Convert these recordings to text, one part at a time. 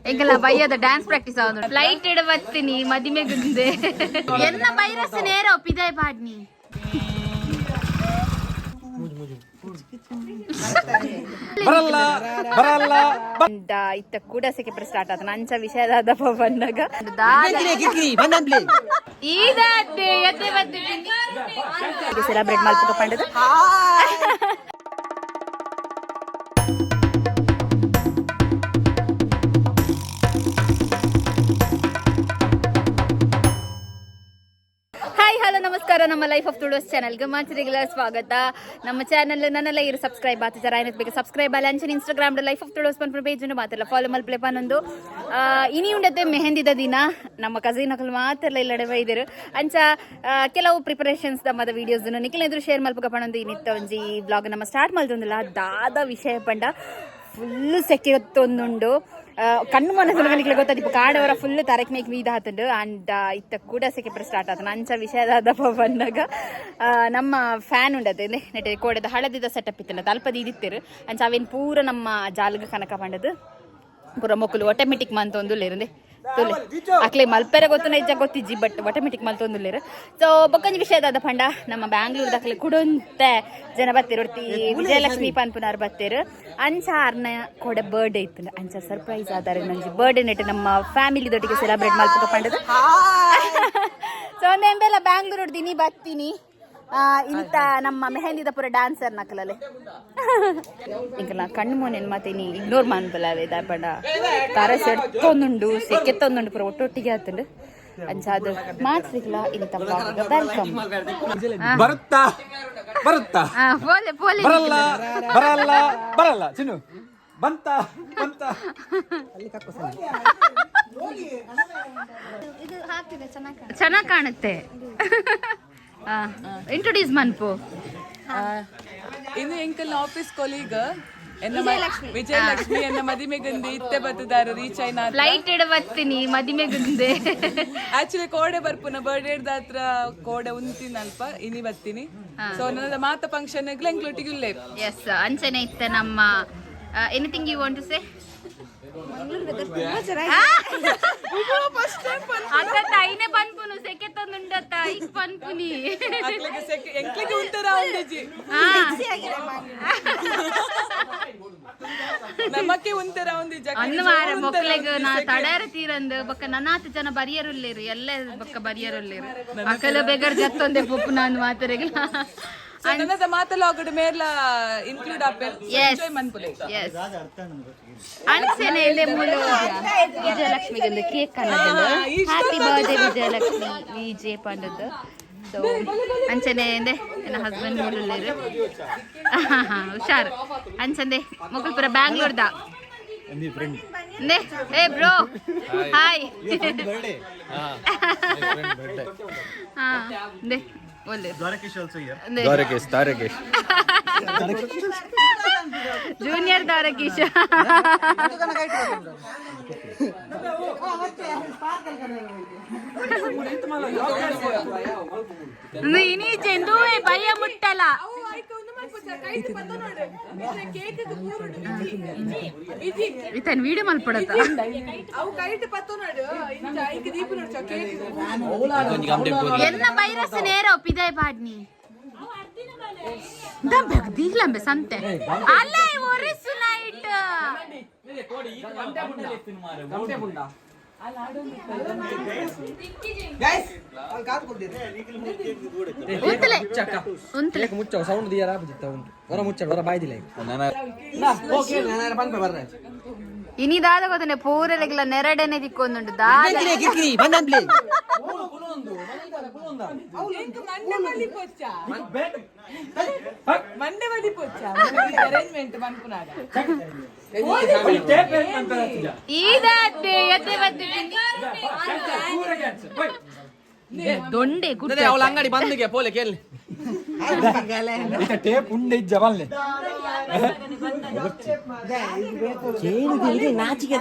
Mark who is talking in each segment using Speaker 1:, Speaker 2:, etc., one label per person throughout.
Speaker 1: ಎಂಕಲ್ಲ ಬಯ್ಯದ dance practice ಆಗುದು flight ಇಡವತ್ತೀನಿ ಮದಿಮೆ ಗುಂದೆ ಎನ್ನ ವೈರಸ್ ನೇರ ಒಪ್ಪಿದಾಯ್ ಪಾಡ್ನಿ ಇತ್ತ ಕೂಡ ಸೆಕೆ ಸ್ಟಾರ್ಟ್ ಆತ ನಂಚ ವಿಷಯದ ಬಂದಾಗ ಸೆಲೆಬ್ರೇಟ್ ಮಾಡ್ಬೇಕು ಪಂಡದ ನಮಸ್ಕಾರ ನಮ್ಮ ಲೈಫ್ ಆಫ್ ತುಳಸ್ ಚಾನಲ್ಗೆ ಮತ್ತೆ ರೆಗ್ಯುಲರ್ ಸ್ವಾಗತ ನಮ್ಮ ಚಾನಲ್ ನನ್ನೆಲ್ಲ ಇರು ಸಬ್ಸ್ಕ್ರೈಬ್ ಆಗ್ತಿದ್ದಾರೆ ಏನಕ್ಕೆ ಬೇಕು ಸಬ್ಸ್ಕ್ರೈಬ್ ಅಲ್ಲ ಅಂಚೆ ಇನ್ಸ್ಟಾಗ್ರಾಮ್ ಲೈಫ್ ಆಫ್ ತುಳಸ್ ಪನ್ಪುರ ಪೇಜ್ ಮಾತಲ್ಲ ಫಾಲೋ ಮಲ್ಪಲೆ ಪನ್ನೊಂದು ಇನಿ ಉಂಡತೆ ಮೆಹಂದಿದ ದಿನ ನಮ್ಮ ಕಸಿನ್ ಮಕ್ಕಳು ಮಾತ್ರ ಇಲ್ಲಡೆ ಬೈದರು ಅಂಚ ಕೆಲವು ಪ್ರಿಪರೇಷನ್ಸ್ ನಮ್ಮದ ವಿಡಿಯೋಸ್ ನಿಖಿಲ್ ಶೇರ್ ಮಲ್ಪಕ ಪಣೊಂದು ಇನ್ನಿತ್ತ ಒಂಜಿ ಬ್ಲಾಗ್ ನಮ್ಮ ಸ್ಟಾರ್ಟ್ ಮಾಡ್ತೊಂದಿಲ್ಲ ದಾದ ವಿಷಯ ಪಂಡ ಫುಲ್ ಸೆಕೆತ್ತೊಂದುಂಡು ಕಣ್ಣು ಮನಸ್ಸು ಗೊತ್ತಾದ ಇಪ್ಪ ಕಾಡವರ ಫುಲ್ ತರಕ್ ಮೇಕ್ ಮೀದ ಹಾತುಂಡು ಅಂಡ್ ಇತ್ತ ಕೂಡ ಸೆಕೆ ಸ್ಟಾರ್ಟ್ ಆತ ಅಂಚ ವಿಷಯದ ಬಂದಾಗ ನಮ್ಮ ಫ್ಯಾನ್ ಉಂಡದೆ ನೆಟ್ಟೆ ಕೋಡದ ಹಳದಿದ ಸೆಟಪ್ ಇತ್ತಲ್ಲ ತಲ್ಪದಿ ಇದಿತ್ತೇರು ಅಂಚ ಅವೇನು ಪೂರ ನಮ್ಮ ಜಾಲಗ ಕನಕ ಪಂಡದು ಪೂರ ಮೊಕ್ಕಲು ಆಟೋಮೆಟಿಕ್ ಮಂತೊಂದುಲ್ಲೇರಂದೆ ತುಲೆ ಅಕ್ಲೆ ಮಲ್ಪೆರೆ ಗೊತ್ತು ನೈಜ ಗೊತ್ತಿಜ್ಜಿ ಬಟ್ ಆಟೋಮೆಟಿಕ್ ಮಲ್ತೊಂದುಲ್ಲೇರು ಸೊ ಬೊಕ್ಕಂಜಿ ವಿಷಯದ ಪಂಡ ನಮ್ಮ ಬ್ಯಾಂಗ್ಳೂರ್ ದಕ್ಲೆ ಕುಡೊಂತೆ ಜನ ಬತ್ತೇರು ಒಡ್ತಿ ವಿಜಯಲಕ್ಷ್ಮಿ ಪನ್ಪುನಾರ್ ಬತ್ತೇರು ಅಂಚ ಆರ್ನ ಕೊಡೆ ಬರ್ಡೇ ಇತ್ತು ಅಂಚ ಸರ್ಪ್ರೈಸ್ ಆದಾರೆ ನಂಜಿ ಬರ್ಡೇ ನೆಟ್ಟು ನಮ್ಮ ಫ್ಯಾಮಿಲಿದೊಟ್ಟಿಗೆ ಸೆಲೆಬ್ರೇಟ್ ಮಲ್ಪಕ ಪಂಡದು ಸೊ ಒಂದೆಂಬೆಲ್ಲ ಬ್ಯಾಂಗ್ಳೂರ್ ಹೊಡ್ತೀನಿ ಬರ್ತೀನಿ ಇಂತ ನಮ್ಮ ಮೆಹಂದಿದ ಪೂರ ಡ್ಯಾನ್ಸರ್ ನಕಲಲ್ಲಿ ಈಗ ನಾ ಕಣ್ಣು ಮೊನ್ನೆ ಮಾತೇನಿ ಇಗ್ನೋರ್ ಮಾಡ್ಬಲ್ಲವೇ ದಾಪಡ ತರ ಸೆಡ್ತೊಂದುಂಡು ಸೆಕ್ಕೆತ್ತೊಂದುಂಡು ಪೂರ ಒಟ್ಟೊಟ್ಟಿಗೆ ಆತುಂಡು ಅಂಚಾದ ಮಾತ್ರಿಗ್ಲ ಇಂತ ವೆಲ್ಕಮ್
Speaker 2: ಬರುತ್ತಾ ಬರುತ್ತಾ
Speaker 1: ಪೋಲೆ ಪೋಲೆ
Speaker 2: ಬರಲ್ಲ ಬರಲ್ಲ ಬರಲ್ಲ ಚಿನ್ನು ಬಂತ ಬಂತ
Speaker 1: ಚೆನ್ನಾಗಿ ಕಾಣುತ್ತೆ ಇಂಟ್ರೊಡ್ಯೂಸ್ ಮನ್ಪು
Speaker 3: ಇನ್ನು ಎಂಕಲ್ ಆಫೀಸ್ ಕೊಲೀಗ್ ವಿಜಯಲಕ್ಷ್ಮಿ ಎನ್ನ ಮದಿಮೆ ಗಂದೆ ಇತ್ತೆ ಬತ್ತದಾರ ರೀಚ್ ಐನ
Speaker 1: ಫ್ಲೈಟ್ ಇಡವತ್ತೀನಿ ಮದಿಮೆ ಗಂದೆ
Speaker 3: ಆಕ್ಚುಲಿ ಕೋಡೆ ಬರ್ಪುನ ಬರ್ಡೇ ಹತ್ರ ಕೋಡೆ ಉಂತಿನ ಅಲ್ಪ ಇನಿ ಬತ್ತೀನಿ ಸೊ ನನ್ನ ಮಾತ ಫಂಕ್ಷನ್ ಎಂಕ್ಲೊಟ್ಟಿಗೆ ಇಲ್ಲೇ
Speaker 1: ಎಸ್ ಅಂಚನೆ ಇತ್ತ ನಮ್ಮ anything you want to say ಐನೆ ಪನ್ಪುನು ಸೆಕೆ ತಂದುಂಡತ್ತ ಈಗ ಪನ್ಪುನಿ
Speaker 3: ಎಂಕ್ಲಿಗೆ ಉಂಟರ ಒಂದೇಜಿ ನಮ್ಮಕ್ಕೆ ಉಂಟರ ಒಂದೇಜಿ
Speaker 1: ಅನ್ನು ಮಾರ ಮಕ್ಕಳಿಗೆ ನಾ ತಡಾರ ತೀರಂದು ಬೊಕ್ಕ ನನ್ನಾತು ಜನ ಬರಿಯರುಲ್ಲೇರು ಎಲ್ಲ ಬೊಕ್ಕ ಬರಿಯರುಲ್ಲೇರು ಮಕ್ಕಳ ಬೇಗರ್ ಜತ್ತೊಂದೆ ಪೊಪ್ಪು ನಾನು ಮಾತರೆಗಿಲ್ಲ
Speaker 3: ನನ್ನದ ಮಾತಲ್ಲ ಆಗಡೆ ಮೇರ್ಲ ಇನ್ಕ್ಲೂಡ್ ಆಪೆಲ್ ಎಂಜಾಯ್ ಮನ್ಪುಲೆ
Speaker 1: ಎಸ್ ಅನ್ಸೆನೆ ಇಲ್ಲಿ ಮೂಲ ವಿಜಯಲಕ್ಷ್ಮಿಗೆ ಒಂದು ಕೇಕ್ ಅನ್ನೋದು ಹ್ಯಾಪಿ ಬರ್ತ್ಡೇ ವಿಜಯಲಕ್ಷ್ಮಿ ವಿಜಯ ಪಂಡದು ಸೊ ಅಂಚನೆ ಎಂದೆ ನನ್ನ ಹಸ್ಬೆಂಡ್ ಮೂಲಲ್ಲೇರು ಹುಷಾರು ಅಂಚಂದೆ ಮುಕುಲ್ಪುರ ಬ್ಯಾಂಗ್ಳೂರ್ದ ಏ ಬ್ರೋ ಹಾಯ್ ಹಾ ದೇ ಒಳ್ಳೆ ಜೂನಿಯರ್ ದ್ವಾರಕೀಶ್ ಇನಿ ಚೆಂದು ಭಯ ಮುಟ್ಟಲ್ಲ ಇತನ್ ವಿಡಿಯೋ ಮಲ್ಪಡತ್ತ ಎನ್ನ ವೈರಸ್ ನೇರ ಒಪ್ಪಿದಾಯ್ ಪಾಡ್ನಿ ದೀಗ್ಲಂಬೆ ಸಂತೆ ಅಲ್ಲ ಒರಿಸು ನೈಟ್
Speaker 2: ಸೌಂಡ್ ದಿಯಾರ ಹೊರ ಮುಚ್ಚ ಹೊರ ಬಾಯ್ದಿಲ್ಲ
Speaker 1: ಇನಿ ದಾದ ಗೊತ್ತನೆ ಪೂರರೆಗ್ಲ ನೆರಡನೆ ತಿಕ್ಕೊಂದುಂಡು ದೊಂಡೆ
Speaker 2: ಅವಳ ಅಂಗಡಿ ಬಂದಿಗೆ ಪೋಲೆ ಕೇಳಿ ಟೇಪ್ ಉಂಡೆ ಜಬಲ್ಲೆ ನಾಚಿಕೆ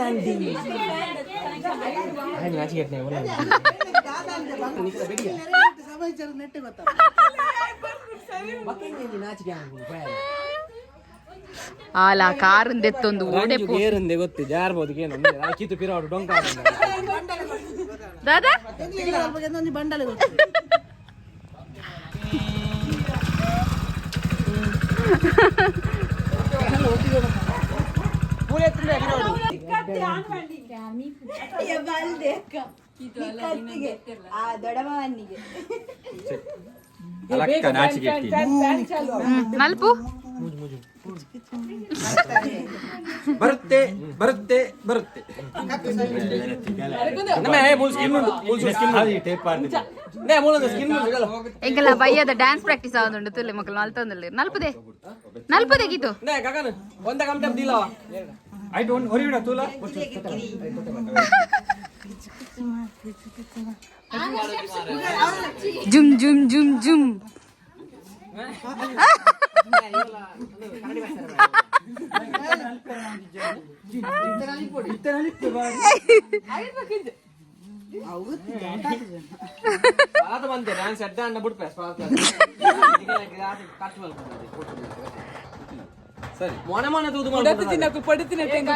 Speaker 1: ಆಲ ಕಾರಿಂದ ಎತ್ತೊಂದು ಓಡೆ
Speaker 4: ಏರಂದೆ ಗೊತ್ತು ಜಾರ್ಬೋದು ಏನು ಕಿತ್ತು ಪಿರೋಡು ಡೊಂಕ
Speaker 1: ದಾದಾ
Speaker 5: ಬಂಡಲ ದೊಡಮನಿಗೆ
Speaker 2: ಅಲಕ್ಕ ನಾಚಿಕೆ
Speaker 1: ನಲ್ಪು
Speaker 2: ಬರುತ್ತೆ ಬರುತ್ತೆ ಬರುತ್ತೆ
Speaker 1: ಎಂಕಲ್ಲ ಬಯ್ಯದ ಡ್ಯಾನ್ಸ್ ಪ್ರಾಕ್ಟೀಸ್ ಆಗುಂಡು ತುಲೆ ಮಕ್ಕಳು ನಲ್ತೊಂದಿಲ್ಲ ನಲ್ಪುದೆ ನಲ್ಪುದೆ ಗೀತು
Speaker 4: ಒಂದ ಕಮ್ಟಪ್ ದಿಲ್ಲವ
Speaker 2: ಆಯ್ತು ಒಂದು ಹೊರಗಿಡ ತೂಲ
Speaker 1: ಜುಮ್ ಜುಮ್ ಜುಮ್ ಜುಮ್
Speaker 4: ಬಂದೆ ಡ್ಯಾನ್ಸ್ ಅಡ್ಡ ಅಣ್ಣ ಬಿಡ್ಪೆ
Speaker 2: ಸರಿ
Speaker 4: ಮೊನೆ ಮೊನೆ ತೂದು
Speaker 3: ಉಡತ್ತು ತಿನ್ನಕು ಪಡುತ್ತಿನ ತೆಂಗು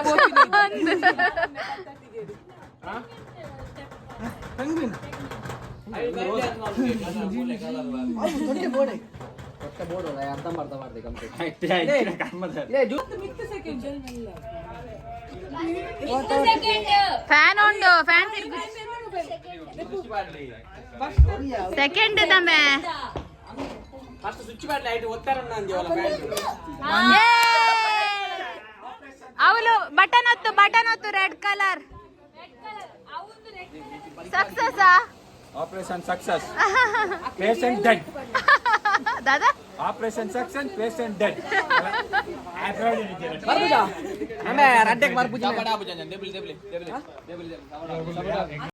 Speaker 1: ಫ್ಯಾನ್ ಉಂಡು ಫ್ಯಾನ್ ಸೆಕೆಂಡ್ ತಮ್ಮೆ
Speaker 4: ಫಸ್ಟ್ ಸ್ವಿಚ್ ಬಾಡ್ಲಿ ಐಟ್ ಒತ್ತಾರನ್ನ ಅಂದಿವಲ್ಲ
Speaker 1: ಅವಳು ಬಟನ್ ಹೊತ್ತು red colour success
Speaker 2: operation success patient dead
Speaker 1: ದಾದಾ
Speaker 2: ಆಪರೇಷನ್ ಸಕ್ಸಸ್ ಪೇಷಂಟ್ ಡೆಡ್
Speaker 4: ಬರ್ಬುಜಾ ಆಮೇಲೆ ರಡ್ಡೆಗೆ ಬರ್ಬುಜಾ